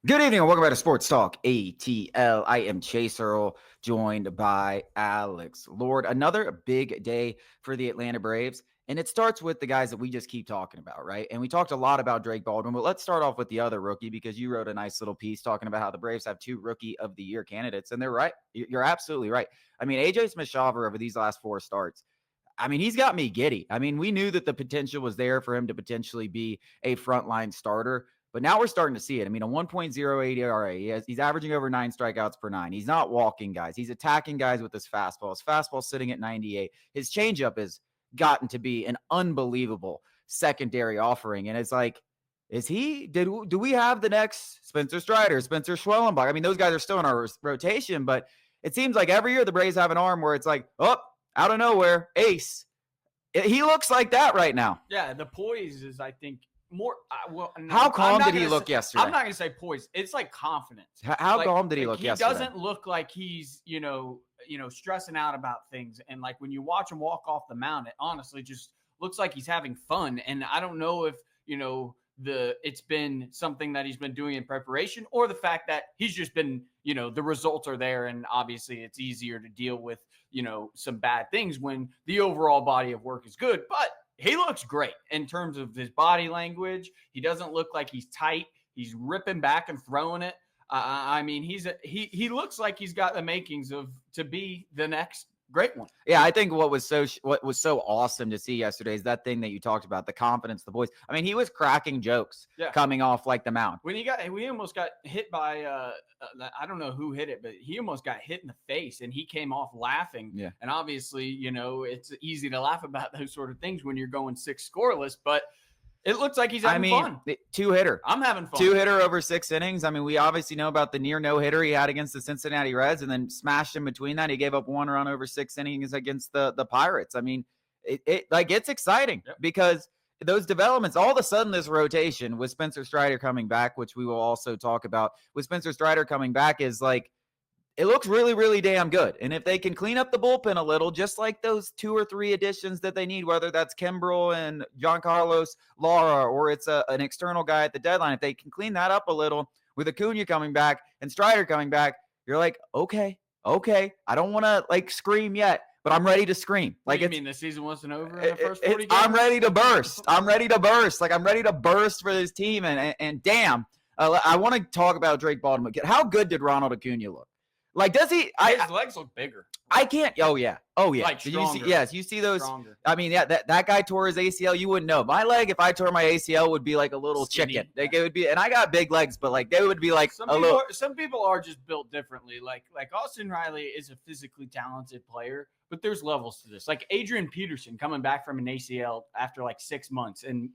Good evening and welcome back to Sports Talk ATL. I am Chase Earl, joined by Alex Lord. Another big day for the Atlanta Braves, and it starts with the guys that we just keep talking about, right? And we talked a lot about Drake Baldwin, but let's start off with the other rookie because you wrote a nice little piece talking about how the Braves have two Rookie of the Year candidates, and they're right. You're absolutely right. I mean, AJ Smith-Shawver over these last four starts, I mean, he's got me giddy. I mean, we knew that the potential was there for him to potentially be a frontline starter, but now we're starting to see it. I mean, a 1.08 ERA. He's averaging over 9 strikeouts per 9. He's not walking guys. He's attacking guys with his fastball. His fastball's sitting at 98. His changeup has gotten to be an unbelievable secondary offering. And it's like, do we have the next Spencer Strider, Spencer Schwellenbach? I mean, those guys are still in our rotation, but it seems like every year the Braves have an arm where it's like, oh, out of nowhere, ace. He looks like that right now. Yeah, the poise is, I think, more. How calm did he look yesterday? I'm not going to say poise. It's like confidence. How calm did he look yesterday? He doesn't look like he's, stressing out about things. And like when you watch him walk off the mound, it honestly just looks like he's having fun. And I don't know if, it's been something that he's been doing in preparation or the fact that he's just been, the results are there. And obviously it's easier to deal with, some bad things when the overall body of work is good. But he looks great in terms of his body language. He doesn't look like he's tight. He's ripping back and throwing it. I mean, he looks like he's got the makings to be the next great one. Yeah, I think what was so awesome to see yesterday is that thing that you talked about, the confidence, the voice. I mean, he was cracking jokes coming off like the mound. When we almost got hit by I don't know who hit it, but he almost got hit in the face and he came off laughing. Yeah. And obviously, it's easy to laugh about those sort of things when you're going 6 scoreless, but it looks like he's having fun. Two-hitter. I'm having fun. Two-hitter over 6 innings. I mean, we obviously know about the near no-hitter he had against the Cincinnati Reds and then smashed in between that. He gave up 1 run over 6 innings against the Pirates. I mean, it's exciting because those developments, all of a sudden this rotation with Spencer Strider coming back, which we will also talk about, with Spencer Strider coming back is like, it looks really, really damn good. And if they can clean up the bullpen a little, just like those 2 or 3 additions that they need, whether that's Kimbrel and Giancarlo Lara, or it's an external guy at the deadline, if they can clean that up a little with Acuña coming back and Strider coming back, you're like, okay. I don't want to like scream yet, but I'm ready to scream. Like, you mean the season wasn't over in the first 40 games? I'm ready to burst. Like, I'm ready to burst for this team. And damn, I want to talk about Drake Baldwin. How good did Ronald Acuña look? Like, does he? His legs look bigger. I can't. Oh yeah. Like Did you see? Yes, you see those. Stronger. I mean, yeah, that guy tore his ACL. You wouldn't know. My leg, if I tore my ACL, would be like a little skinny chicken. Like it would be, and I got big legs, but like they would be like some people are just built differently. Like Austin Riley is a physically talented player, but there's levels to this. Like Adrian Peterson coming back from an ACL after like 6 months and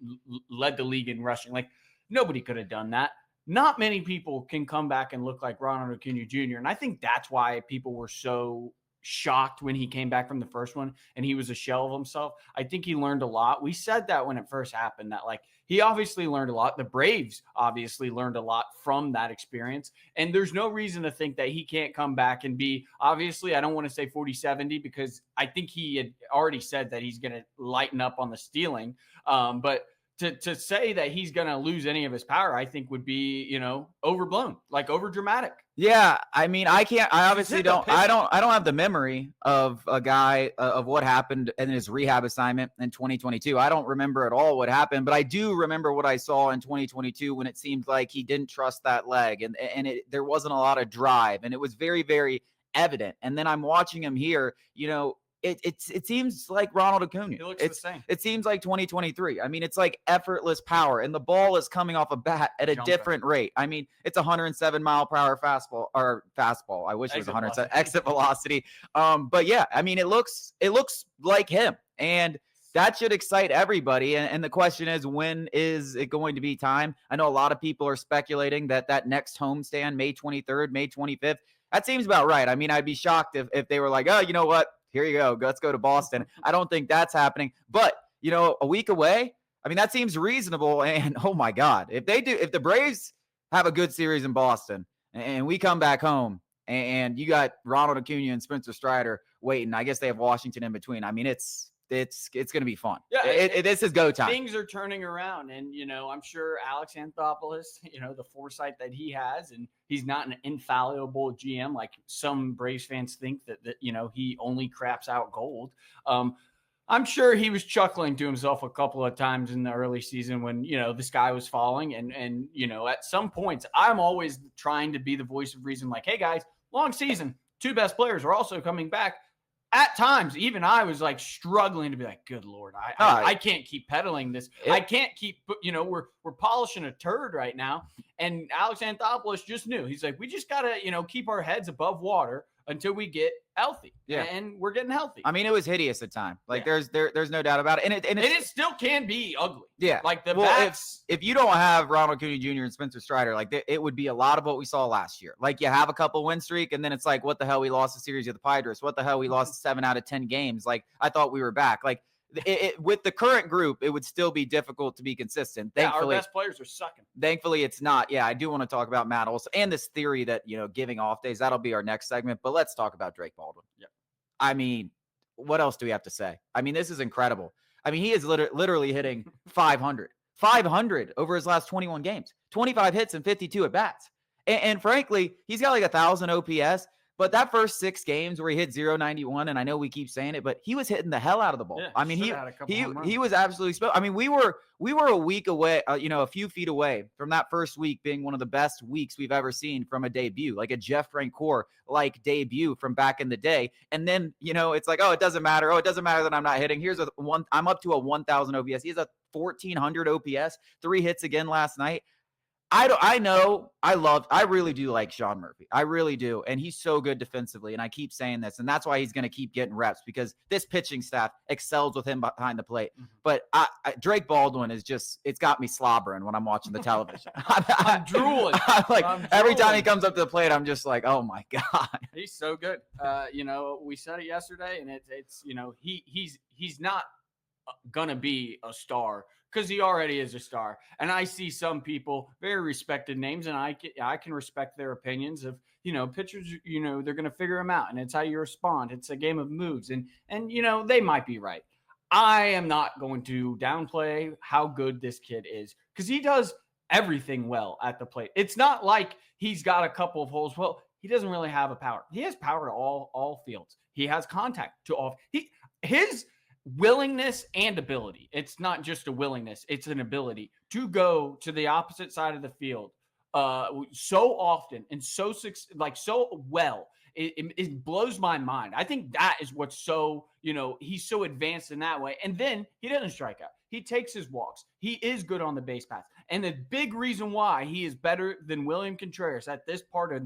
led the league in rushing. Like nobody could have done that. Not many people can come back and look like Ronald Acuña Jr. And I think that's why people were so shocked when he came back from the first one and he was a shell of himself. I think he learned a lot. We said that when it first happened, that like he obviously learned a lot. The Braves obviously learned a lot from that experience. And there's no reason to think that he can't come back and be, obviously, I don't want to say 40-70 because I think he had already said that he's going to lighten up on the stealing. But to say that he's going to lose any of his power, I think would be, overblown, like over dramatic. Yeah, I mean, I obviously don't have the memory of a guy of what happened in his rehab assignment in 2022. I don't remember at all what happened, but I do remember what I saw in 2022 when it seemed like he didn't trust that leg and there wasn't a lot of drive and it was very, very evident. And then I'm watching him here, It seems like Ronald Acuña. It looks the same. It seems like 2023. I mean, it's like effortless power, and the ball is coming off a bat at a different rate. I mean, it's 107 mile per hour fastball. I wish it was 107 exit velocity. But yeah, I mean, it looks like him, and that should excite everybody. And the question is, when is it going to be time? I know a lot of people are speculating that next homestand, May 23rd, May 25th. That seems about right. I mean, I'd be shocked if they were like, oh, you know what? Here you go. Let's go to Boston. I don't think that's happening. But, a week away, I mean, that seems reasonable. And, oh, my God, if the Braves have a good series in Boston and we come back home and you got Ronald Acuña and Spencer Strider waiting, I guess they have Washington in between. I mean, it's it's going to be fun. Yeah, This is go time. Things are turning around, and I'm sure Alex Anthopoulos, the foresight that he has, and he's not an infallible GM like some Braves fans think that he only craps out gold. I'm sure he was chuckling to himself a couple of times in the early season when, the sky was falling. And at some points, I'm always trying to be the voice of reason. Like, hey, guys, long season, 2 best players are also coming back. At times, even I was like struggling to be like, good Lord, I can't keep peddling this. I can't keep, we're polishing a turd right now. And Alex Anthopoulos just knew. He's like, we just got to, keep our heads above water until we get healthy. Yeah. And we're getting healthy. I mean, it was hideous at times. Like there's no doubt about it. And it still can be ugly. Yeah. Like the bats. If you don't have Ronald Acuña Jr. and Spencer Strider, like it would be a lot of what we saw last year. Like you have a couple win streak and then it's like, what the hell? We lost a series of the Padres. What the hell? We lost 7 out of 10 games. Like I thought we were back. Like with the current group, it would still be difficult to be consistent. Thankfully, our best players are sucking. Thankfully, it's not. Yeah, I do want to talk about Matt Olson and this theory that, giving off days, that'll be our next segment. But let's talk about Drake Baldwin. Yeah. I mean, what else do we have to say? I mean, this is incredible. I mean, he is literally hitting 500 over his last 21 games, 25 hits and 52 at bats. And frankly, he's got like 1,000 OPS. But that first 6 games where he hit 0.91, and I know we keep saying it, but he was hitting the hell out of the ball. Yeah, I mean, he was absolutely I mean, we were a week away, a few feet away from that first week being one of the best weeks we've ever seen from a debut, like a Jeff Francoeur like debut from back in the day. And then, it's like, oh, it doesn't matter. Oh, it doesn't matter that I'm not hitting. I'm up to a 1,000 OPS. He has a 1,400 OPS, 3 hits again last night. I really do like Sean Murphy. I really do. And he's so good defensively. And I keep saying this. And that's why he's going to keep getting reps because this pitching staff excels with him behind the plate. Mm-hmm. But Drake Baldwin is it's got me slobbering when I'm watching the television. I'm drooling. Every time he comes up to the plate, I'm just like, oh my God. He's so good. We said it yesterday and it's he's not going to be a star because he already is a star. And I see some people, very respected names, and I can respect their opinions of, pitchers, they're going to figure them out. And it's how you respond. It's a game of moves. And they might be right. I am not going to downplay how good this kid is because he does everything well at the plate. It's not like he's got a couple of holes. Well, he doesn't really have a power. He has power to all fields. He has contact to all. His willingness and ability. It's not just a willingness. It's an ability to go to the opposite side of the field so often and so well. It blows my mind. I think that is what's so, he's so advanced in that way. And then he doesn't strike out. He takes his walks. He is good on the base path. And the big reason why he is better than William Contreras at this part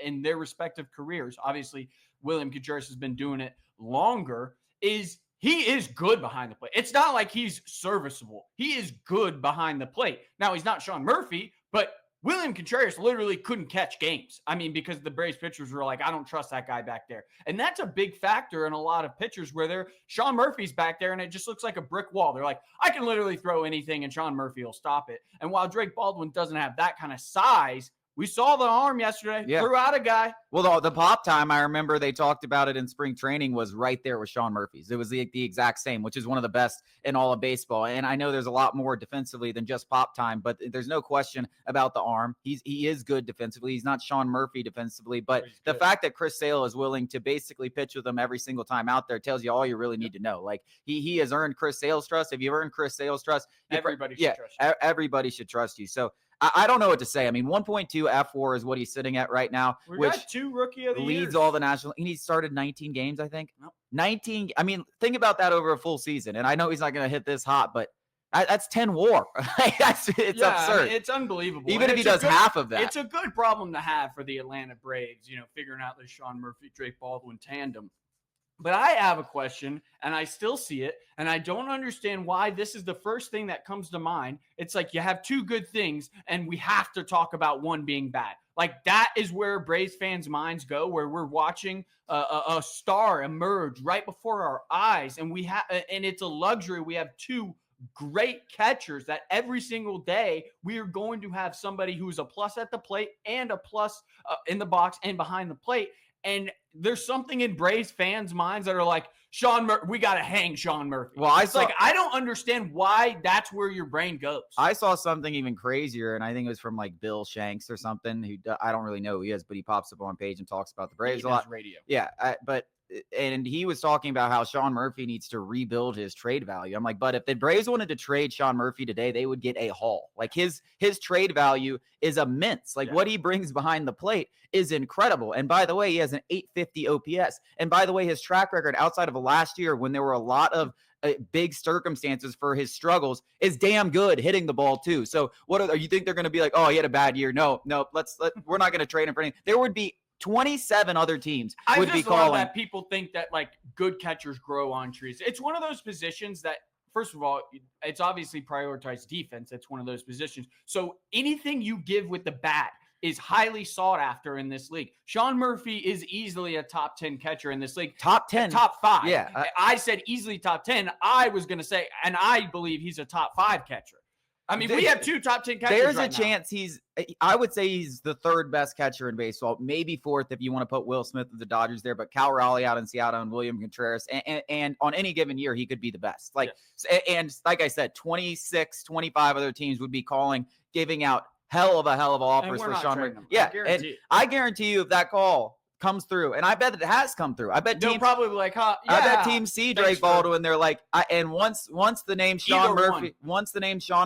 in their respective careers, obviously William Contreras has been doing it longer, is he is good behind the plate. It's not like he's serviceable. He is good behind the plate. Now, he's not Sean Murphy, but William Contreras literally couldn't catch games. I mean, because the Braves pitchers were like, I don't trust that guy back there. And that's a big factor in a lot of pitchers where Sean Murphy's back there and it just looks like a brick wall. They're like, I can literally throw anything and Sean Murphy will stop it. And while Drake Baldwin doesn't have that kind of size, we saw the arm yesterday. Yeah. Threw out a guy. Well, the pop time, I remember they talked about it in spring training, was right there with Sean Murphy's. It was the exact same, which is one of the best in all of baseball. And I know there's a lot more defensively than just pop time, but there's no question about the arm. He is good defensively. He's not Sean Murphy defensively, but the fact that Chris Sale is willing to basically pitch with him every single time out there tells you all you really need to know. Like he has earned Chris Sale's trust. If you've earned Chris Sale's trust, everybody should trust you. Everybody should trust you. So I don't know what to say. I mean, 1.2 F4 is what he's sitting at right now, which got 2 rookie of the leads years. all the national. And he started 19 games, I think. Nope. 19. I mean, think about that over a full season. And I know he's not going to hit this hot, but that's 10 WAR. It's absurd. I mean, it's unbelievable. Even if he does half of that. It's a good problem to have for the Atlanta Braves, figuring out the Sean Murphy, Drake Baldwin tandem. But I have a question, and I still see it, and I don't understand why this is the first thing that comes to mind. It's like you have 2 good things, and we have to talk about one being bad. Like that is where Braves fans' minds go, where we're watching a star emerge right before our eyes, and and it's a luxury. We have 2 great catchers that every single day we are going to have somebody who's a plus at the plate and a plus in the box and behind the plate. And there's something in Braves fans' minds that are like, we got to hang Sean Murphy. Well, I don't understand why that's where your brain goes. I saw something even crazier, and I think it was from like Bill Shanks or something. I don't really know who he is, but he pops up on page and talks about the Braves a lot. Radio. Yeah, and he was talking about how Sean Murphy needs to rebuild his trade value. I'm like, but if the Braves wanted to trade Sean Murphy today, they would get a haul. Like his trade value is immense. Like what he brings behind the plate is incredible. And by the way, he has an 850 OPS. And by the way, his track record outside of last year when there were a lot of big circumstances for his struggles is damn good hitting the ball too. So you think they're going to be like, oh, he had a bad year? No, we're not going to trade him for anything. There would be 27 other teams would be calling. That people think that like good catchers grow on trees. It's one of those positions that, first of all, it's obviously prioritized defense. It's one of those positions. So anything you give with the bat is highly sought after in this league. Sean Murphy is easily a top 10 catcher in this league. Top 10. Top 5. Yeah. I said easily top 10. I was going to say, and I believe he's a top 5 catcher. I mean, we have 2 top 10 catchers. There's a chance I would say he's the 3rd best catcher in baseball, maybe 4th if you want to put Will Smith of the Dodgers there, but Cal Raleigh out in Seattle and William Contreras. And on any given year, he could be the best. And like I said, 26, 25 other teams would be giving out hell of offers for Sean Murphy. Yeah. I guarantee you if that call comes through, and I bet it has come through. I bet they'll probably be like, huh? Yeah, I bet teams see Drake Baldwin. They're like, and once the name Sean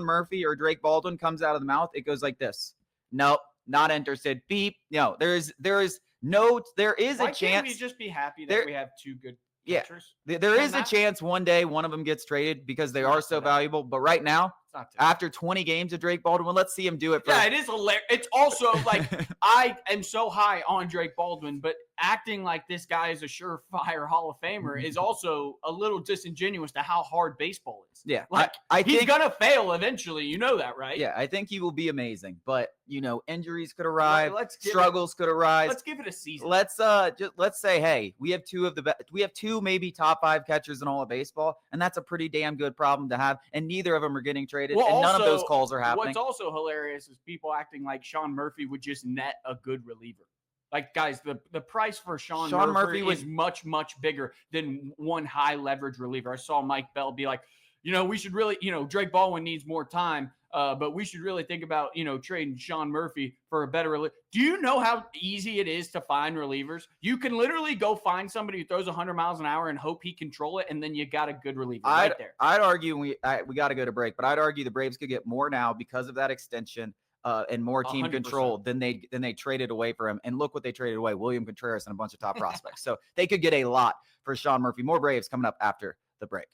Murphy or Drake Baldwin comes out of the mouth, it goes like this. Nope, not interested. Beep. No, there is a chance. Can't we just be happy that we have 2 good catchers? Yeah, there is a chance one day one of them gets traded because they are so valuable. But right now, after 20 games of Drake Baldwin, let's see him do it. Yeah, it is hilarious. It's also like I am so high on Drake Baldwin, but acting like this guy is a surefire Hall of Famer is also a little disingenuous to how hard baseball is. Yeah, like he's gonna fail eventually. You know that, right? Yeah, I think he will be amazing, but injuries could arrive, struggles could arise. Let's give it a season. Let's say, hey, we have 2 of the best. We have 2 maybe top 5 catchers in all of baseball, and that's a pretty damn good problem to have. And neither of them are getting traded. Well, and none of those calls are happening. What's also hilarious is people acting like Sean Murphy would just net a good reliever. Like, guys, the price for Sean Murphy is much, much bigger than one high leverage reliever. I saw Mike Bell be like, we should really, Drake Baldwin needs more time, but we should really think about, trading Sean Murphy for a better reliever. Do you know how easy it is to find relievers? You can literally go find somebody who throws 100 miles an hour and hope he control it, and then you got a good reliever right there. I'd argue, we got to go to break, but I'd argue the Braves could get more now because of that extension and more team 100%. Control than they traded away for him. And look what they traded away, William Contreras and a bunch of top prospects. So they could get a lot for Sean Murphy. More Braves coming up after the break.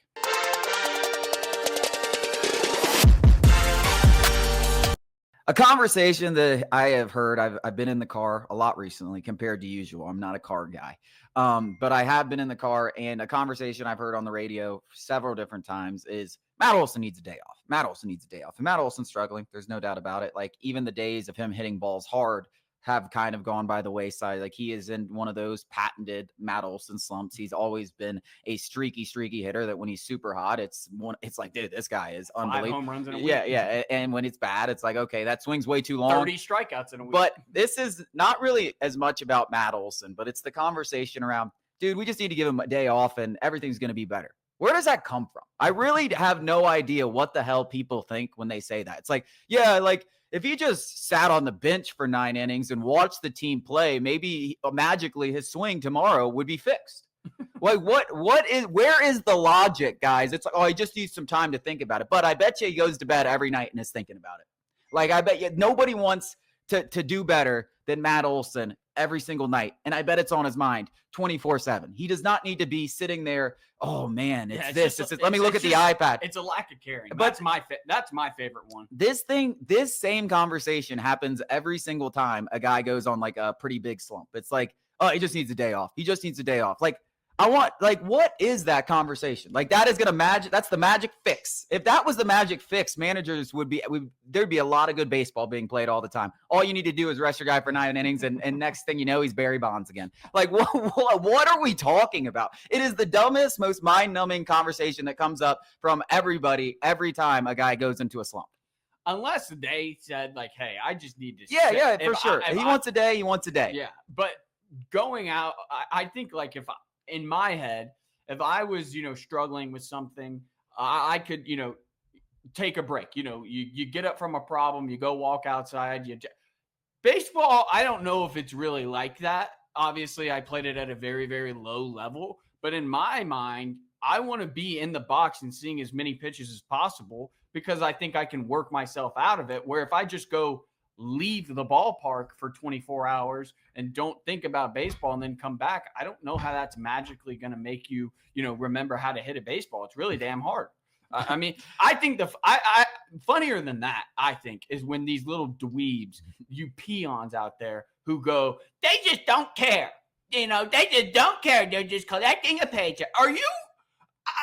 A conversation that I have heard, I've been in the car a lot recently compared to usual. I'm not a car guy, but I have been in the car, and a conversation I've heard on the radio several different times is Matt Olson needs a day off. Matt Olson needs a day off. And Matt Olson's struggling. There's no doubt about it. Like, even the days of him hitting balls hard have kind of gone by the wayside. Like, he is in one of those patented Matt Olson slumps. He's always been a streaky hitter that when he's super hot, it's like, dude, this guy is unbelievable. 5 home runs in a week. Yeah. And when it's bad, it's like, okay, that swing's way too long. 30 strikeouts in a week. But this is not really as much about Matt Olson, but it's the conversation around, dude, we just need to give him a day off and everything's going to be better. Where does that come from? I really have no idea what the hell people think when they say that. It's like, yeah, like, if he just sat on the bench for 9 innings and watched the team play, maybe magically his swing tomorrow would be fixed. Like, where is the logic, guys? It's like, oh, he just needs some time to think about it. But I bet you he goes to bed every night and is thinking about it. Like, I bet you nobody wants to do better than Matt Olson every single night. And I bet it's on his mind 24/7. He does not need to be sitting there. Oh man, let me look at the iPad. It's a lack of caring. But that's my favorite one. This same conversation happens every single time a guy goes on like a pretty big slump. It's like, oh, he just needs a day off. He just needs a day off. Like, what is that conversation? Like, that is that's the magic fix. If that was the magic fix, managers there'd be a lot of good baseball being played all the time. All you need to do is rest your guy for 9 innings, and next thing you know, he's Barry Bonds again. Like, what are we talking about? It is the dumbest, most mind-numbing conversation that comes up from everybody every time a guy goes into a slump. Unless they said, like, hey, I just need to Yeah, for sure. He wants a day, he wants a day. Yeah, but going out, I think like in my head, if I was, struggling with something, I could, take a break. You get up from a problem, you go walk outside. Baseball, I don't know if it's really like that. Obviously, I played it at a very, very low level. But in my mind, I want to be in the box and seeing as many pitches as possible because I think I can work myself out of it. Where if I just go leave the ballpark for 24 hours and don't think about baseball and then come back, I don't know how that's magically going to make you, remember how to hit a baseball. It's really damn hard. I mean, I think funnier than that, I think, is when these little dweebs, you peons out there who go, they just don't care. They just don't care. They're just collecting a paycheck. Are you?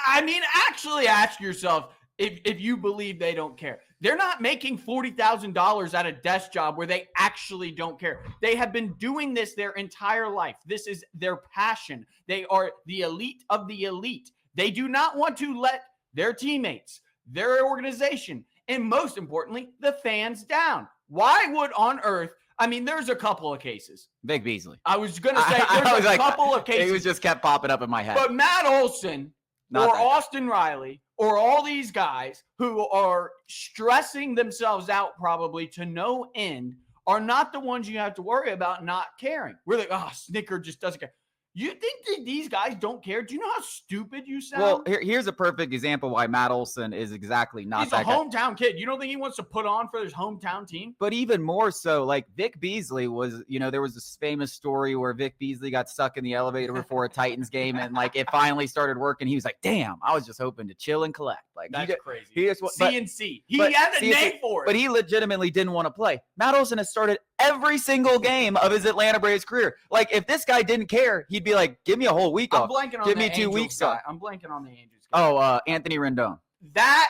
I mean, actually ask yourself if you believe they don't care. They're not making $40,000 at a desk job where they actually don't care. They have been doing this their entire life. This is their passion. They are the elite of the elite. They do not want to let their teammates, their organization, and most importantly, the fans down. Why would on earth? I mean, there's a couple of cases. Vic Beasley. I was going to say there's a couple of cases. It was just kept popping up in my head. But Matt Olson or Austin Riley or all these guys who are stressing themselves out probably to no end are not the ones you have to worry about not caring. We're like, oh, Snicker just doesn't care. You think that these guys don't care? Do you know how stupid you sound? Well, here's a perfect example why Matt Olson is exactly not He's that a hometown kid. You don't think he wants to put on for his hometown team? But even more so, like Vic Beasley was, there was this famous story where Vic Beasley got stuck in the elevator before a Titans game and like it finally started working. He was like, damn, I was just hoping to chill and collect. Like that's crazy. He just, CNC. He had a name for it. But he legitimately didn't want to play. Matt Olson has started every single game of his Atlanta Braves career. Like if this guy didn't care, he'd be like, give me a whole week off. Give me 2 weeks off. I'm blanking on the Angels guy. Oh, Anthony Rendon. That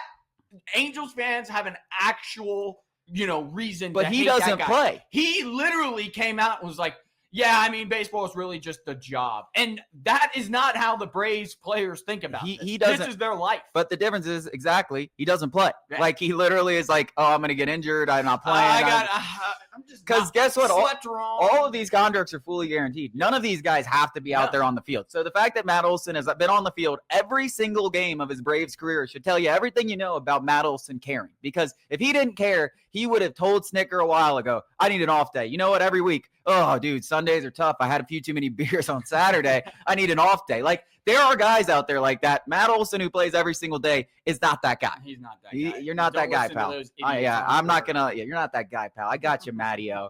Angels fans have an actual, reason. But he doesn't play. He literally came out and was like, yeah, I mean, baseball is really just a job. And that is not how the Braves players think about it. He doesn't. This is their life. But the difference is exactly, he doesn't play. Yeah. Like he literally is like, oh, I'm going to get injured. I'm not playing. I'm just because guess what? All of these contracts are fully guaranteed. None of these guys have to be out there on the field. So the fact that Matt Olson has been on the field every single game of his Braves career should tell you everything you know about Matt Olson caring. Because if he didn't care, he would have told Snicker a while ago, I need an off day. You know what? Every week, oh, dude, Sundays are tough. I had a few too many beers on Saturday. I need an off day. Like, there are guys out there like that. Matt Olson, who plays every single day, is not that guy. He's not that guy. You're not that guy, pal. I'm not going to. Yeah, you're not that guy, pal. I got you, Matty-O.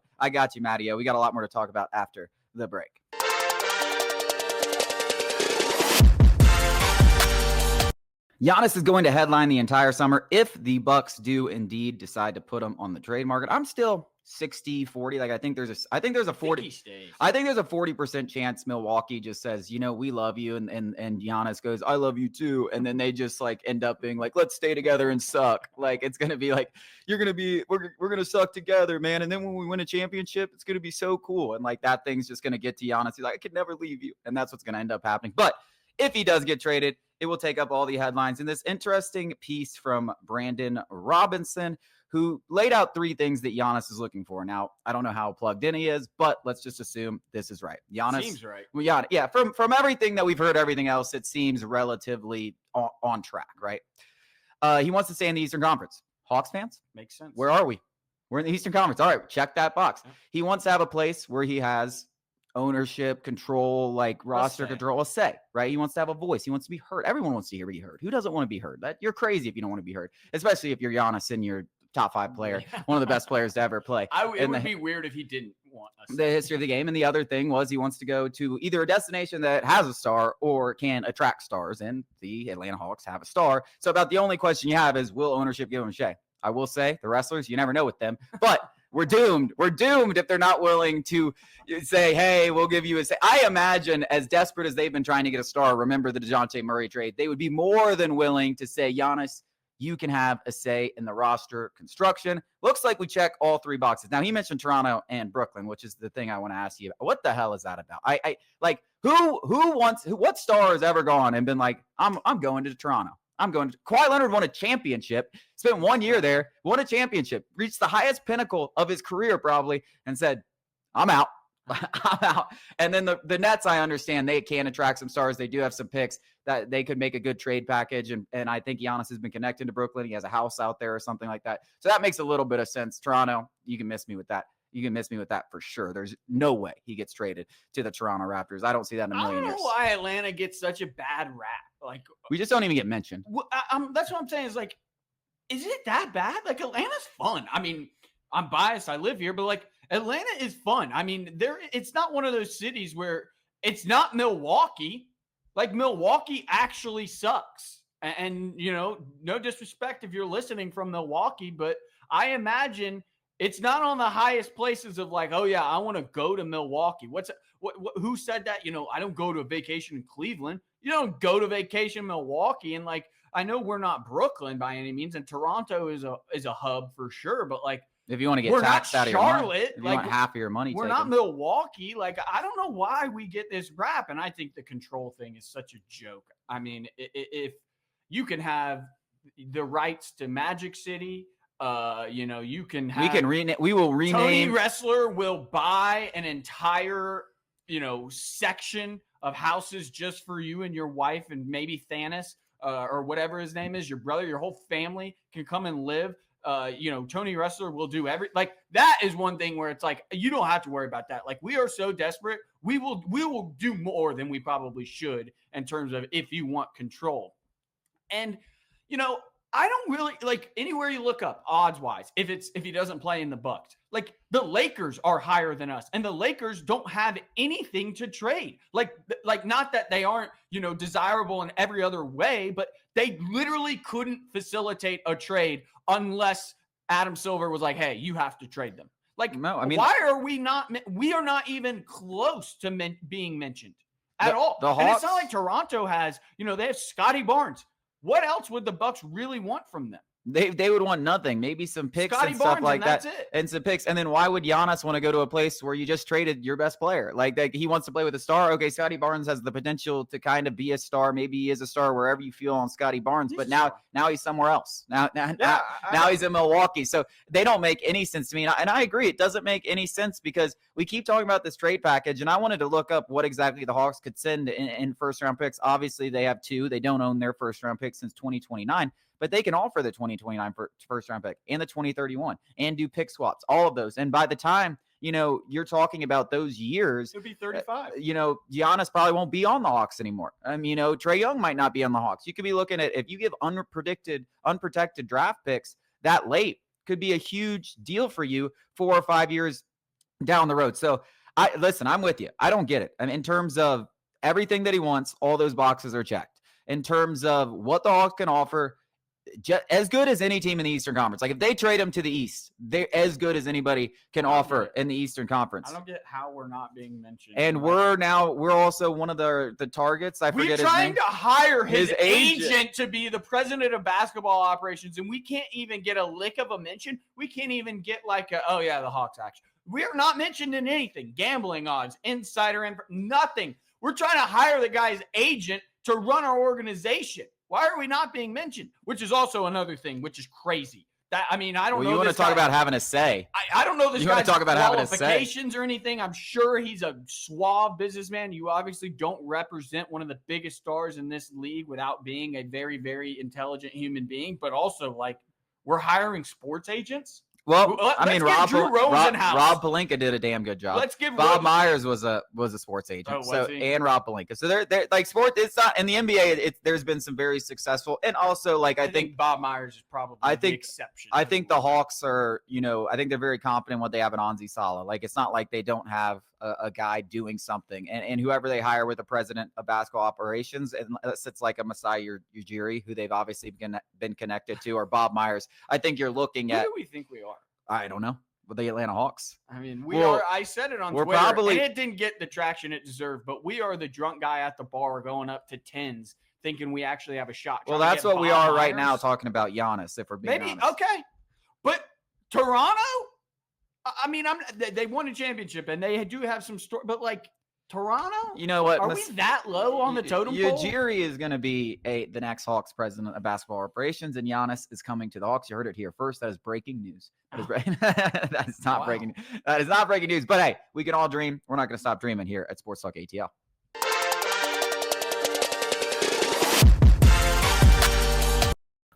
We got a lot more to talk about after the break. Giannis is going to headline the entire summer if the Bucks do indeed decide to put him on the trade market. I'm still 60-40. Like I think there's a 40% chance Milwaukee just says, we love you, and Giannis goes, I love you too, and then they just like end up being like, let's stay together and suck. Like it's gonna be like we're gonna suck together, man. And then when we win a championship, it's gonna be so cool. And like that thing's just gonna get to Giannis. He's like, I could never leave you, and that's what's gonna end up happening. But if he does get traded, it will take up all the headlines in this interesting piece from Brandon Robinson, who laid out 3 things that Giannis is looking for. Now, I don't know how plugged in he is, but let's just assume this is right. Giannis seems right. Yeah, from everything that we've heard, everything else, it seems relatively on track, right? He wants to stay in the Eastern Conference. Hawks fans? Makes sense. Where are we? We're in the Eastern Conference. All right, check that box. Yeah. He wants to have a place where he has ownership, control, like roster control, a say, right? He wants to have a voice. He wants to be heard. Everyone wants to be heard. Who doesn't want to be heard? You're crazy if you don't want to be heard, especially if you're Giannis and you're top 5 player, one of the best players to ever play. It would be weird if he didn't want us. The history of the game. And the other thing was he wants to go to either a destination that has a star or can attract stars. And the Atlanta Hawks have a star. So about the only question you have is, will ownership give him a shea? I will say the wrestlers, you never know with them, but we're doomed. We're doomed if they're not willing to say, hey, we'll give you a say. I imagine as desperate as they've been trying to get a star, remember the DeJounte Murray trade, they would be more than willing to say, Giannis, you can have a say in the roster construction. Looks like we check all 3 boxes. Now, he mentioned Toronto and Brooklyn, which is the thing I want to ask you about. What the hell is that about? I like what star has ever gone and been like, I'm going to Toronto. Kawhi Leonard won a championship, spent 1 year there, won a championship, reached the highest pinnacle of his career probably, and said, I'm out. I'm out. And then the Nets, I understand they can attract some stars. They do have some picks that they could make a good trade package. And I think Giannis has been connected to Brooklyn. He has a house out there or something like that. So that makes a little bit of sense. Toronto, you can miss me with that. You can miss me with that for sure. There's no way he gets traded to the Toronto Raptors. I don't see that in a million years. I don't know why Atlanta gets such a bad rap. Like, we just don't even get mentioned. That's what I'm saying. Is like, is it that bad? Like, Atlanta's fun. I mean, I'm biased. I live here, but like, Atlanta is fun. I mean, it's not one of those cities where it's not Milwaukee. Like, Milwaukee actually sucks. And you know, no disrespect if you're listening from Milwaukee, but I imagine it's not on the highest places of like, oh yeah, I want to go to Milwaukee. Who said that? You know, I don't go to a vacation in Cleveland. You don't go to vacation in Milwaukee. And like, I know we're not Brooklyn by any means, and Toronto is a hub for sure. But like, if you want to get taxed out of your money, if you want half of your money, we're not Milwaukee. Like, I don't know why we get this rap, and I think the control thing is such a joke. I mean, if you can have the rights to Magic City. You know, you can have. We will rename. Tony Wrestler will buy an entire, you know, section of houses just for you and your wife, and maybe Thanos or whatever his name is, your brother, your whole family can come and live. You know, Tony Wrestler will do like that is one thing where it's like you don't have to worry about that. Like, we are so desperate, we will do more than we probably should in terms of if you want control. And you know, I don't really like anywhere you look up odds wise. If he doesn't play in the Bucks, like the Lakers are higher than us, and the Lakers don't have anything to trade. Like not that they aren't, you know, desirable in every other way, but they literally couldn't facilitate a trade unless Adam Silver was like, "Hey, you have to trade them." Like, no, I mean, why are we not? We are not even close to being mentioned at all. And it's not like Toronto has, you know, they have Scotty Barnes. What else would the Bucks really want from them? They would want nothing. Maybe some picks and stuff like that. And some picks. And then why would Giannis want to go to a place where you just traded your best player? Like he wants to play with a star. Okay, Scotty Barnes has the potential to kind of be a star. Maybe he is a star wherever you feel on Scotty Barnes. But now he's somewhere else. Now he's in Milwaukee. So they don't make any sense to me. And I agree. It doesn't make any sense because we keep talking about this trade package. And I wanted to look up what exactly the Hawks could send in first-round picks. Obviously, they have two. They don't own their first-round pick since 2029. But they can offer the 2029 first-round pick and the 2031 and do pick swaps, all of those. And by the time, you know, you're talking about those years, it'll be 35. You know, Giannis probably won't be on the Hawks anymore. You know, Trae Young might not be on the Hawks. You could be looking at, if you give unprotected draft picks that late, could be a huge deal for you 4 or 5 years down the road. So, I'm with you. I don't get it. I mean, in terms of everything that he wants, all those boxes are checked. In terms of what the Hawks can offer, just as good as any team in the Eastern Conference. Like, if they trade them to the East, they're as good as anybody can offer in the Eastern Conference. I don't get how we're not being mentioned. And we're also one of the targets. I forget his name. We're trying to hire his agent to be the president of basketball operations, and we can't even get a lick of a mention. We can't even get like the Hawks action. We're not mentioned in anything. Gambling odds, insider nothing. We're trying to hire the guy's agent to run our organization. Why are we not being mentioned? Which is also another thing, which is crazy. I don't know. You want to talk about having a say? I don't know this guy's qualifications or anything. I'm sure he's a suave businessman. You obviously don't represent one of the biggest stars in this league without being a very, very intelligent human being. But also, like, we're hiring sports agents. Well, Rob Pelinka did a damn good job. Bob Myers was a sports agent, and Rob Pelinka. So they're like sports. It's not in the NBA. There's been some very successful, and also like I think Bob Myers is probably the exception. I think the Hawks are, I think they're very confident in what they have in Anzi Salah. Like, it's not like they don't have a guy doing something, and whoever they hire with the president of basketball operations, and it's like a Masai Ujiri, who they've obviously been connected to, or Bob Myers. I think you're looking at. Who do we think we are? I don't know. But the Atlanta Hawks. I mean, we are. I said it on Twitter, and it didn't get the traction it deserved. But we are the drunk guy at the bar going up to tens, thinking we actually have a shot. Well, that's what we are right now, talking about Giannis. If we're being honest. Okay, but Toronto. I mean, they won a championship, and they do have some story. But like, Toronto? You know what? Are we that low on the totem pole? Ujiri is going to be the next Hawks president of basketball operations, and Giannis is coming to the Hawks. You heard it here first. That is breaking news. That is not breaking. That is not breaking news. But hey, we can all dream. We're not going to stop dreaming here at Sports Talk ATL.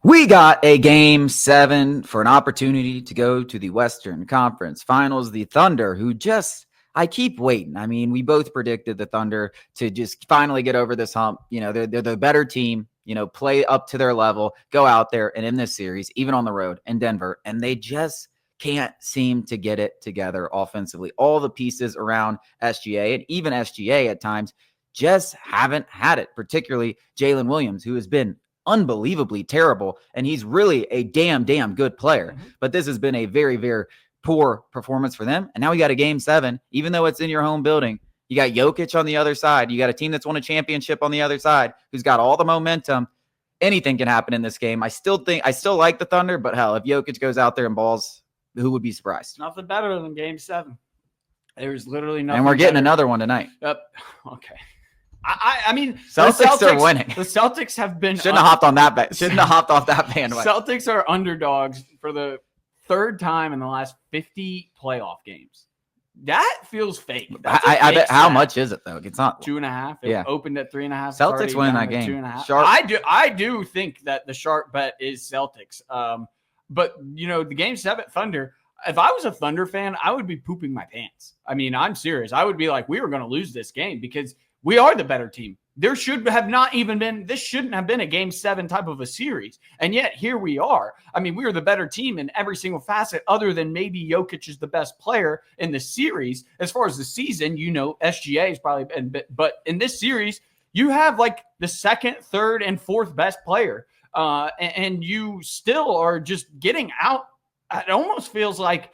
We got a Game 7 for an opportunity to go to the Western Conference Finals. The Thunder, who I keep waiting. I mean, we both predicted the Thunder to just finally get over this hump. You know, they're the better team, you know, play up to their level, go out there and in this series, even on the road in Denver, and they just can't seem to get it together offensively. All the pieces around SGA and even SGA at times just haven't had it, particularly Jalen Williams, who has been unbelievably terrible, and he's really a damn good player. Mm-hmm. But this has been a very, very poor performance for them. And now we got a Game 7, even though it's in your home building. You got Jokic on the other side. You got a team that's won a championship on the other side, who's got all the momentum. Anything can happen in this game. I still like the Thunder, but hell, if Jokic goes out there and balls, who would be surprised? Nothing better than Game 7. There's literally nothing. And we're getting another one tonight. Okay. I mean, Celtics are winning. The Celtics have been shouldn't have hopped on that. Shouldn't have hopped off that bandwagon. Celtics are underdogs for the third time in the last 50 playoff games. That feels fake. I bet. How much is it though? It's not 2.5. It opened at 3.5. Celtics winning that game. 2.5. I do think that the sharp bet is Celtics. But you know, the Game 7 Thunder. If I was a Thunder fan, I would be pooping my pants. I mean, I'm serious. I would be like, we were going to lose this game because we are the better team. There should have not even been, this shouldn't have been a Game 7 type of a series. And yet here we are. I mean, we are the better team in every single facet other than maybe Jokic is the best player in the series. As far as the season, you know, SGA is probably, but in this series, you have like the second, third, and fourth best player. And you still are just getting out. It almost feels like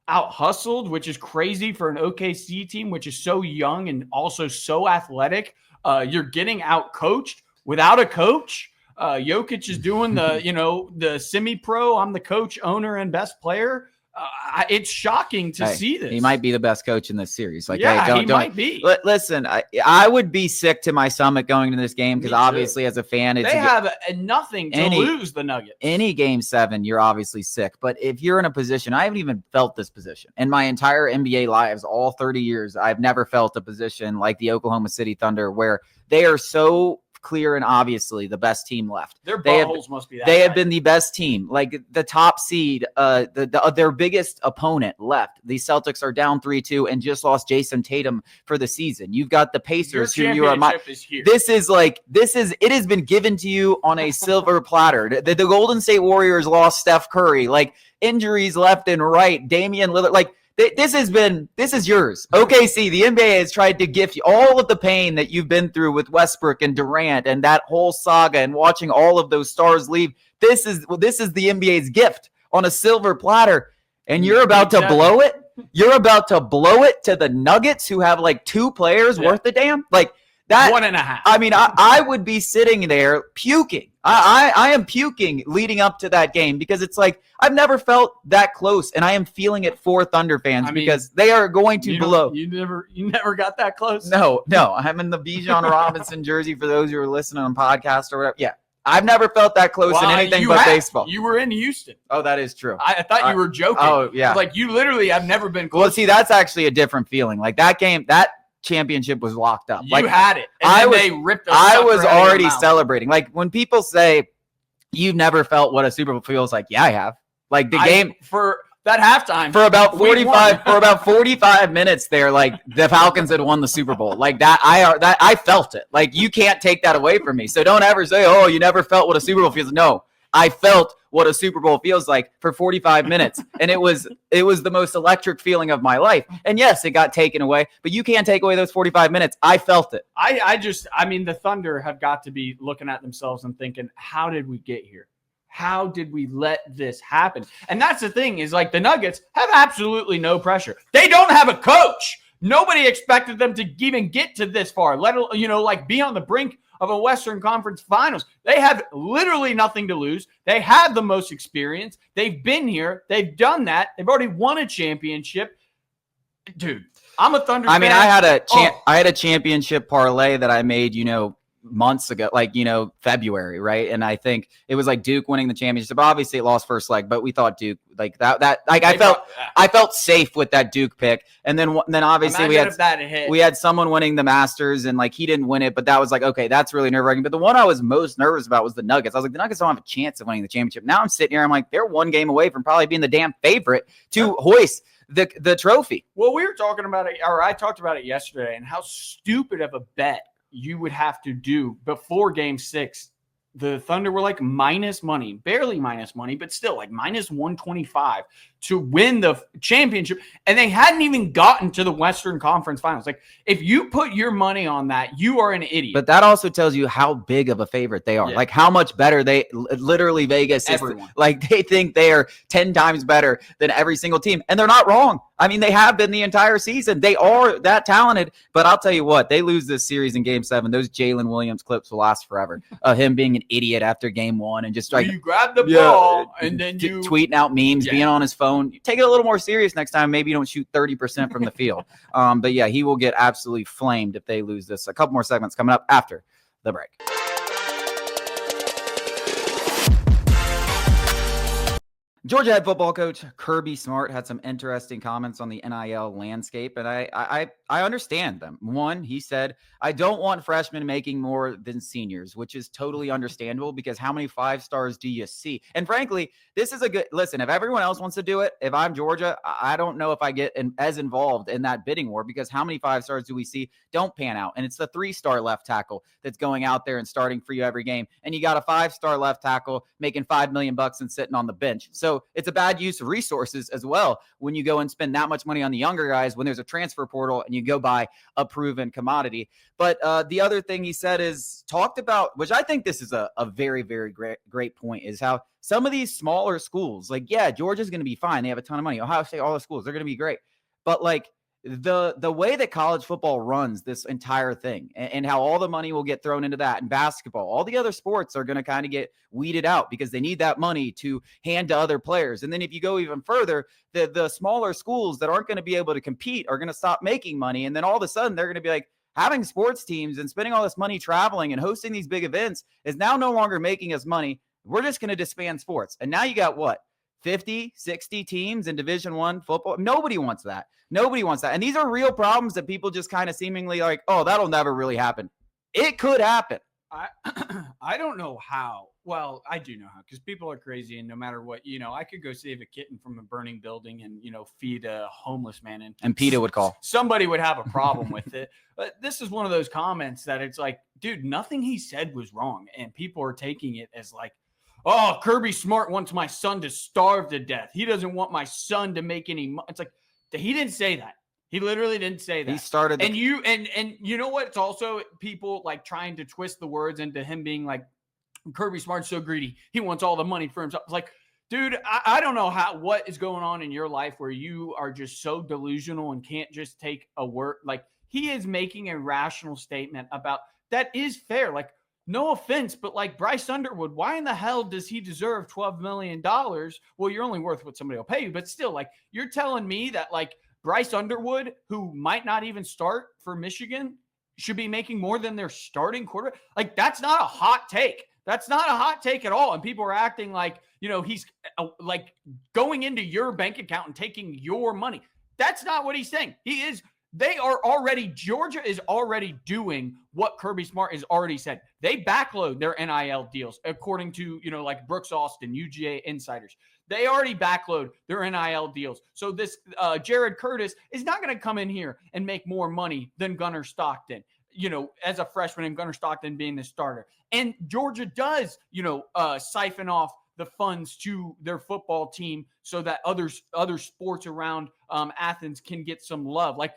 out hustled, which is crazy for an OKC team, which is so young and also so athletic. You're getting out coached without a coach. Jokic is doing the semi-pro. I'm the coach, owner, and best player. It's shocking to see this. He might be the best coach in this series. Like, yeah, he might be. Listen, I would be sick to my stomach going into this game because obviously, as a fan, they have nothing to lose. The Nuggets. Any Game 7, you're obviously sick. But if you're in a position, I haven't even felt this position in my entire NBA lives, all 30 years. I've never felt a position like the Oklahoma City Thunder where they are so clear and obviously the best team left. Their buttholes must be that. They have been the best team, like the top seed, their biggest opponent left. The Celtics are down 3-2 and just lost Jason Tatum for the season. You've got the Pacers, who you are. It has been given to you on a silver platter. The Golden State Warriors lost Steph Curry, like injuries left and right. Damian Lillard, like. This is yours. OKC, the NBA has tried to gift you all of the pain that you've been through with Westbrook and Durant and that whole saga and watching all of those stars leave. This is the NBA's gift on a silver platter. And you're about to blow it. You're about to blow it to the Nuggets, who have like 2 players worth a damn. Like that 1.5. I mean, I would be sitting there puking. I am puking leading up to that game because it's like I've never felt that close, and I am feeling it for Thunder fans because they are going to blow. You never got that close. No. I'm in the Bijan Robinson jersey for those who are listening on podcast or whatever. Yeah, I've never felt that close in anything but baseball. You were in Houston. Oh, that is true. I thought you were joking. Oh, yeah. Like you literally have never been close. Well, see, that's actually a different feeling. Like that game, that championship was locked up. You had it. And I was already celebrating. Like when people say you've never felt what a Super Bowl feels like, yeah, I have. Like the game for that halftime for about 45 minutes there, like the Falcons had won the Super Bowl. Like that I felt it. Like you can't take that away from me. So don't ever say, "Oh, you never felt what a Super Bowl feels." No. I felt what a Super Bowl feels like for 45 minutes. And it was the most electric feeling of my life. And yes, it got taken away, but you can't take away those 45 minutes. I felt it. I mean, the Thunder have got to be looking at themselves and thinking, how did we get here? How did we let this happen? And that's the thing is like the Nuggets have absolutely no pressure. They don't have a coach. Nobody expected them to even get to this far, let alone, like be on the brink of a Western Conference Finals. They have literally nothing to lose. They have the most experience. They've been here. They've done that. They've already won a championship. Dude, I'm a Thunder I fan. mean, I had a championship parlay that I made, months ago, February, right? And I think it was like Duke winning the championship. Obviously, it lost first leg, but we thought Duke I felt safe with that Duke pick. And then obviously we had someone winning the Masters, and like he didn't win it, but that was like, okay, that's really nerve-wracking. But the one I was most nervous about was the Nuggets. I was like, the Nuggets don't have a chance of winning the championship. Now I'm sitting here, I'm like, they're one game away from probably being the damn favorite to hoist the trophy. Well, we were talking about it, or I talked about it yesterday, and how stupid of a bet you would have to do before Game 6. The Thunder were like minus money, barely minus money, but still like minus 125 to win the championship. And they hadn't even gotten to the Western Conference Finals. Like, if you put your money on that, you are an idiot. But that also tells you how big of a favorite they are. Yeah. Like how much better literally Vegas is. Like they think they are 10 times better than every single team. And they're not wrong. I mean, they have been the entire season. They are that talented. But I'll tell you what, they lose this series in Game 7. Those Jalen Williams clips will last forever. Him being an idiot after Game 1 and just like you grab the ball and then you tweeting out memes, being on his phone. Take it a little more serious next time. Maybe you don't shoot 30% from the field. But yeah, he will get absolutely flamed if they lose this. A couple more segments coming up after the break. Georgia head football coach Kirby Smart had some interesting comments on the NIL landscape, and I understand them. One, he said, I don't want freshmen making more than seniors, which is totally understandable because how many 5-stars do you see? And frankly, this is a good – listen, if everyone else wants to do it, if I'm Georgia, I don't know if I get as involved in that bidding war because how many 5-stars do we see don't pan out? And it's the 3-star left tackle that's going out there and starting for you every game, and you got a 5-star left tackle making $5 million and sitting on the bench. So it's a bad use of resources as well when you go and spend that much money on the younger guys when there's a transfer portal and you go buy a proven commodity. But the other thing he said is talked about, which I think this is a very, very great point, is how some of these smaller schools, like, yeah, Georgia's going to be fine. They have a ton of money. Ohio State, all the schools, they're going to be great. But like the way that college football runs this entire thing and how all the money will get thrown into that, and basketball, all the other sports are going to kind of get weeded out because they need that money to hand to other players. And then if you go even further, the smaller schools that aren't going to be able to compete are going to stop making money. And then all of a sudden they're going to be like, having sports teams and spending all this money traveling and hosting these big events is now no longer making us money. We're just going to disband sports. And now you got what? 50, 60 teams in Division I football. Nobody wants that. Nobody wants that. And these are real problems that people just kind of seemingly like, oh, that'll never really happen. It could happen. I don't know how. Well, I do know how, because people are crazy, and no matter what, I could go save a kitten from a burning building and, feed a homeless man. And PETA would call. Somebody would have a problem with it. But this is one of those comments that it's like, dude, nothing he said was wrong. And people are taking it as like, oh, Kirby Smart wants my son to starve to death. He doesn't want my son to make any money. It's like, he didn't say that. He literally didn't say that. He started. And you know what? It's also people like trying to twist the words into him being like, Kirby Smart's so greedy. He wants all the money for himself. It's like, dude, I don't know what is going on in your life where you are just so delusional and can't just take a word. Like, he is making a rational statement about that is fair. Like, no offense, but like Bryce Underwood, why in the hell does he deserve $12 million? Well, you're only worth what somebody will pay you, but still, like, you're telling me that like Bryce Underwood, who might not even start for Michigan, should be making more than their starting quarterback? Like, that's not a hot take. That's not a hot take at all. And people are acting like, he's like going into your bank account and taking your money. That's not what he's saying. Georgia is already doing what Kirby Smart has already said. They backload their NIL deals, according to, like Brooks Austin, UGA insiders. They already backload their NIL deals. So this Jared Curtis is not going to come in here and make more money than Gunnar Stockton, as a freshman, and Gunnar Stockton being the starter. And Georgia does, siphon off the funds to their football team so that other sports around Athens can get some love. Like,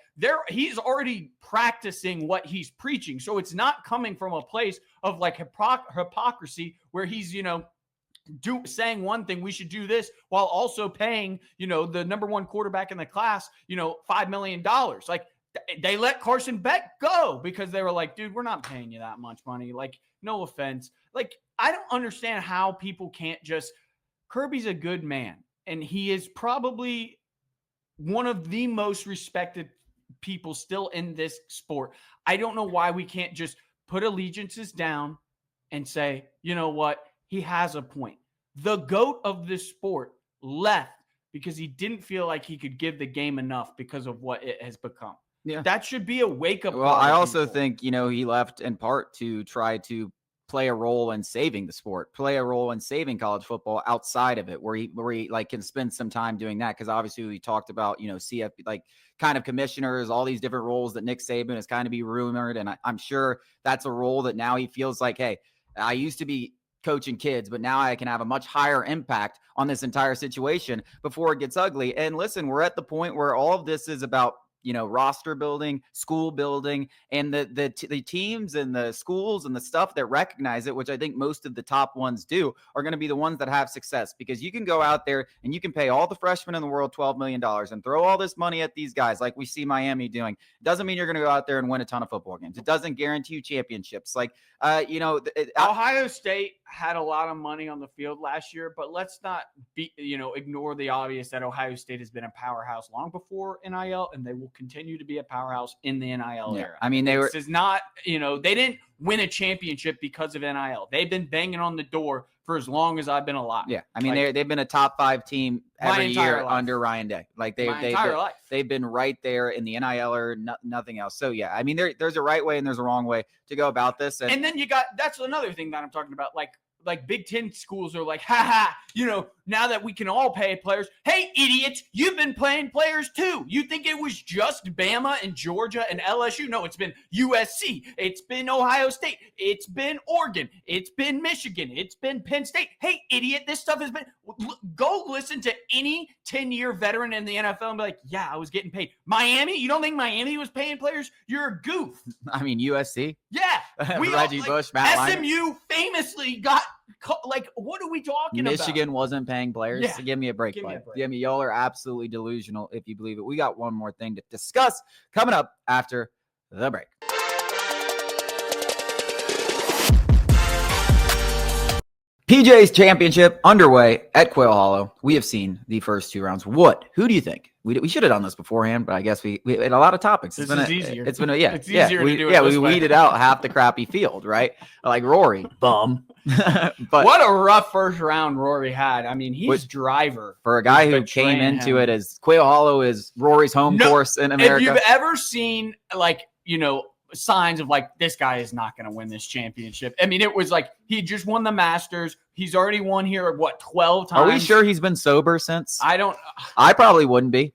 he's already practicing what he's preaching. So it's not coming from a place of like hypocrisy where he's, saying one thing, we should do this, while also paying, the number one quarterback in the class, $5 million. Like, they let Carson Beck go because they were like, dude, we're not paying you that much money. Like, no offense. Like, I don't understand how people can't just – Kirby's a good man, and he is probably one of the most respected people still in this sport. I don't know why we can't just put allegiances down and say, you know what? He has a point. The GOAT of this sport left because he didn't feel like he could give the game enough because of what it has become. Yeah. That should be a wake-up call. Well, I also think, he left in part to try to play a role in saving the sport, play a role in saving college football outside of it, where he like can spend some time doing that. Because obviously we talked about, CF, like kind of commissioners, all these different roles that Nick Saban is kind of be rumored. And I'm sure that's a role that now he feels like, hey, I used to be coaching kids, but now I can have a much higher impact on this entire situation before it gets ugly. And listen, we're at the point where all of this is about, roster building, school building, and the teams and the schools and the stuff that recognize it, which I think most of the top ones do, are going to be the ones that have success, because you can go out there and you can pay all the freshmen in the world $12 million and throw all this money at these guys like we see Miami doing. It doesn't mean you're going to go out there and win a ton of football games. It doesn't guarantee you championships. Like, Ohio State had a lot of money on the field last year, but let's not ignore the obvious that Ohio State has been a powerhouse long before NIL, and they will continue to be a powerhouse in the NIL era. I mean, this is not, they didn't win a championship because of NIL. They've been banging on the door for as long as I've been alive. Yeah, I mean, they've been a top 5 team every year under Ryan Day. Like they've been right there in the NIL or nothing else. So yeah, I mean, there's a right way and there's a wrong way to go about this. And then that's another thing that I'm talking about. Like Big Ten schools are like, now that we can all pay players. Hey, idiots, you've been paying players too. You think it was just Bama and Georgia and LSU? No, it's been USC. It's been Ohio State. It's been Oregon. It's been Michigan. It's been Penn State. Hey, idiot, this stuff has been. Go listen to any 10-year veteran in the NFL and be like, yeah, I was getting paid. Miami? You don't think Miami was paying players? You're a goof. I mean, USC? Yeah. Reggie Bush, Matt SMU famously got, what are we talking about? Michigan wasn't paying players. Yeah. So give me a break, bud. Y'all are absolutely delusional if you believe it. We got one more thing to discuss coming up after the break. PGA's Championship underway at Quail Hollow. We have seen the first 2 rounds. Who do you think? We should have done this beforehand, but I guess we had a lot of topics. It's easier. It's easier to do it we weeded out half the crappy field, right? Like Rory, bum. But what a rough first round Rory had. I mean, he's driver. For a guy who came into it as Quail Hollow is Rory's home course in America. If you've ever seen, signs of this guy is not going to win this championship. I mean, it was like he just won the Masters. He's already won here, 12 times? Are we sure he's been sober since? I probably wouldn't be.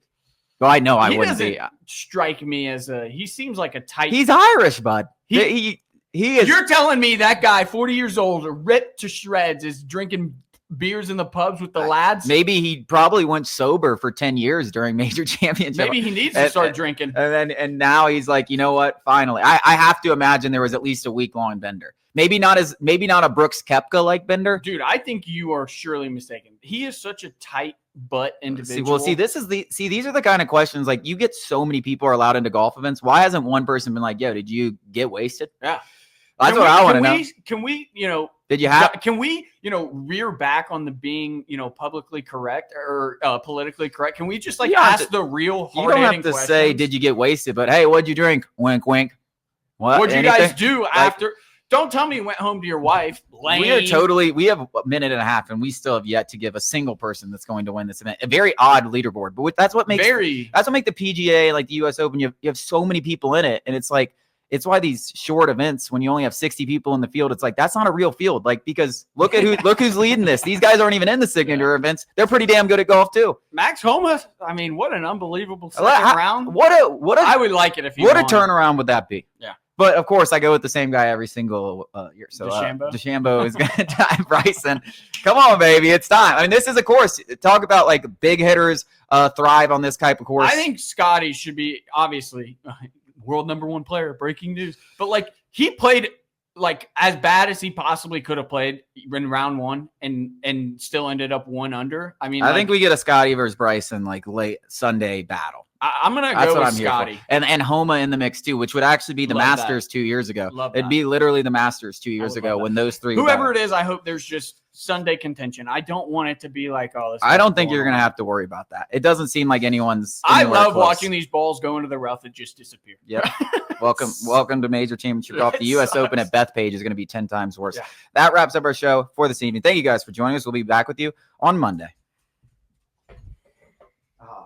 Well, I know I wouldn't be. Strike me as he seems like a tight. He's Irish, bud. He is. You're telling me that guy, 40 years old, ripped to shreds, is drinking beers in the pubs with the lads? Maybe he probably went sober for 10 years during major championships. Maybe he needs to start drinking. And now he's like, you know what? Finally, I have to imagine there was at least a week-long bender. Maybe not a Brooks Koepka like bender. Dude, I think you are surely mistaken. He is such a tight butt individual. These are the kind of questions, like, you get so many people are allowed into golf events. Why hasn't one person been like, yo, did you get wasted? Yeah. That's what I want to know. Can we, did you have? Can we, rear back on the being, publicly correct or politically correct? Can we just ask the real hard-hitting questions? You don't have to say, did you get wasted? But hey, what'd you drink? Wink, wink. What'd you guys do after? Don't tell me you went home to your wife. Lame. We have a minute and a half, and we still have yet to give a single person that's going to win this event. A very odd leaderboard, but that's what makes the PGA, like the US Open, you have so many people in it, and it's like, it's why these short events, when you only have 60 people in the field, it's like, that's not a real field. Like, because look who's leading this. These guys aren't even in the signature events. They're pretty damn good at golf too. Max Homa, I mean, what an unbelievable second round. I would like it if he won. What a turnaround would that be? Yeah. But of course, I go with the same guy every single year. So DeChambeau is going to tie Bryson. Come on, baby, it's time. I mean, this is a course. Talk about big hitters thrive on this type of course. I think Scotty should be obviously world #1 player. Breaking news, but he played as bad as he possibly could have played in round 1 and still ended up 1 under. I mean, I think we get a Scotty versus Bryson late Sunday battle. I'm gonna That's go what with I'm here Scotty. for. And Homa in the mix too, which would actually be the Love Masters that. 2 years ago. Love It'd that. be literally the Masters 2 years would ago love when those three. Whoever it is, I hope there's just Sunday contention. I don't want it to be like, oh, this. I don't think you're gonna have to worry about that. It doesn't seem like anyone's. I anywhere love close. watching these balls go into the rough and just disappear. Yep. Welcome to Major Championship Golf. The U.S. Open at Bethpage is going to be 10 times worse. Yeah. That wraps up our show for this evening. Thank you guys for joining us. We'll be back with you on Monday.